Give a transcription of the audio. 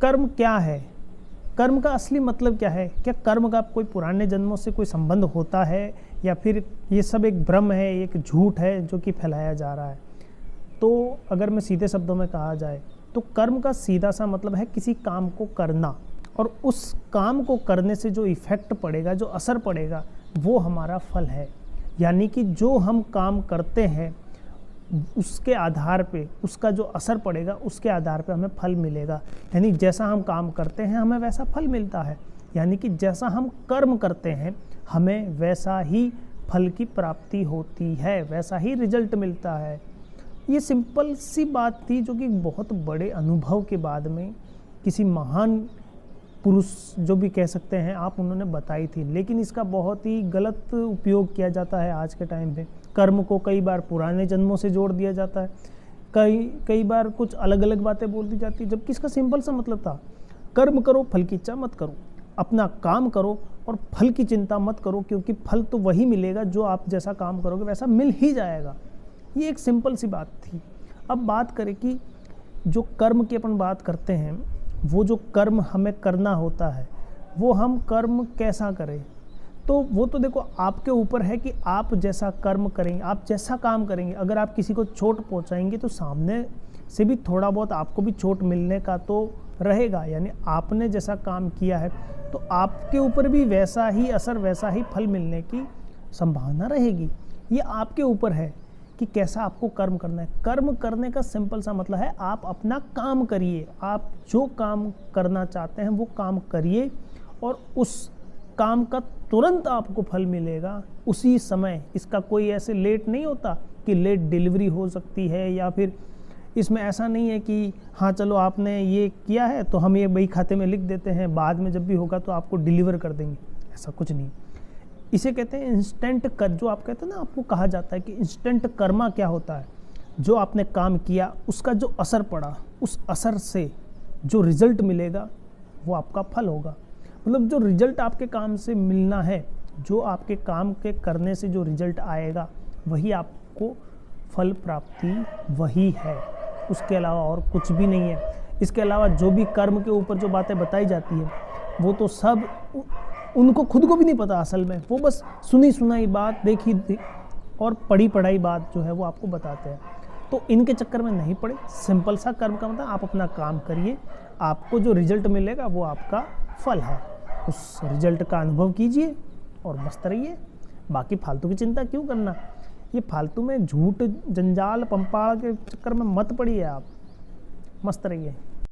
कर्म क्या है, कर्म का असली मतलब क्या है, क्या कर्म का कोई पुराने जन्मों से कोई संबंध होता है या फिर ये सब एक भ्रम है, एक झूठ है जो कि फैलाया जा रहा है। तो अगर मैं सीधे शब्दों में कहा जाए तो कर्म का सीधा सा मतलब है किसी काम को करना, और उस काम को करने से जो इफ़ेक्ट पड़ेगा, जो असर पड़ेगा, वो हमारा फल है। यानी कि जो हम काम करते हैं उसके आधार पे, उसका जो असर पड़ेगा उसके आधार पे हमें फल मिलेगा। यानी जैसा हम काम करते हैं हमें वैसा फल मिलता है। यानी कि जैसा हम कर्म करते हैं हमें वैसा ही फल की प्राप्ति होती है, वैसा ही रिजल्ट मिलता है। ये सिंपल सी बात थी जो कि बहुत बड़े अनुभव के बाद में किसी महान पुरुष जो भी कह सकते हैं आप, उन्होंने बताई थी। लेकिन इसका बहुत ही गलत उपयोग किया जाता है आज के टाइम पे। कर्म को कई बार पुराने जन्मों से जोड़ दिया जाता है, कई बार कुछ अलग अलग बातें बोल दी जाती है, जबकि इसका सिंपल सा मतलब था कर्म करो, फल की इच्छा मत करो। अपना काम करो और फल की चिंता मत करो, क्योंकि फल तो वही मिलेगा जो आप जैसा काम करोगे वैसा मिल ही जाएगा। ये एक सिंपल सी बात थी। अब बात करें कि जो कर्म की अपन बात करते हैं, वो जो कर्म हमें करना होता है वो हम कर्म कैसा करें, तो वो तो देखो आपके ऊपर है कि आप जैसा कर्म करेंगे, आप जैसा काम करेंगे। अगर आप किसी को चोट पहुंचाएंगे तो सामने से भी थोड़ा बहुत आपको भी चोट मिलने का तो रहेगा। यानी आपने जैसा काम किया है तो आपके ऊपर भी वैसा ही असर, वैसा ही फल मिलने की संभावना रहेगी। ये आपके ऊपर है कि कैसा आपको कर्म करना है। कर्म करने का सिंपल सा मतलब है आप अपना काम करिए, आप जो काम करना चाहते हैं वो काम करिए, और उस काम का तुरंत आपको फल मिलेगा उसी समय। इसका कोई ऐसे लेट नहीं होता कि लेट डिलीवरी हो सकती है, या फिर इसमें ऐसा नहीं है कि हाँ चलो आपने ये किया है तो हम ये बही खाते में लिख देते हैं, बाद में जब भी होगा तो आपको डिलीवर कर देंगे, ऐसा कुछ नहीं। इसे कहते हैं इंस्टेंट कर। जो आप कहते हैं ना, आपको कहा जाता है कि इंस्टेंट कर्मा क्या होता है, जो आपने काम किया उसका जो असर पड़ा, उस असर से जो रिजल्ट मिलेगा वो आपका फल होगा। मतलब जो रिजल्ट आपके काम से मिलना है, जो आपके काम के करने से जो रिजल्ट आएगा वही आपको फल प्राप्ति वही है, उसके अलावा और कुछ भी नहीं है। इसके अलावा जो भी कर्म के ऊपर जो बातें बताई जाती है वो तो सब उनको खुद को भी नहीं पता असल में, वो बस सुनी सुनाई बात, देखी और पढ़ी पढ़ाई बात जो है वो आपको बताते हैं। तो इनके चक्कर में नहीं पड़े। सिंपल सा कर्म का मतलब आप अपना काम करिए, आपको जो रिजल्ट मिलेगा वो आपका फल है, उस रिजल्ट का अनुभव कीजिए और मस्त रहिए। बाकी फालतू की चिंता क्यों करना, ये फालतू में झूठ जंजाल पंपाड़ के चक्कर में मत पड़िए, आप मस्त रहिए।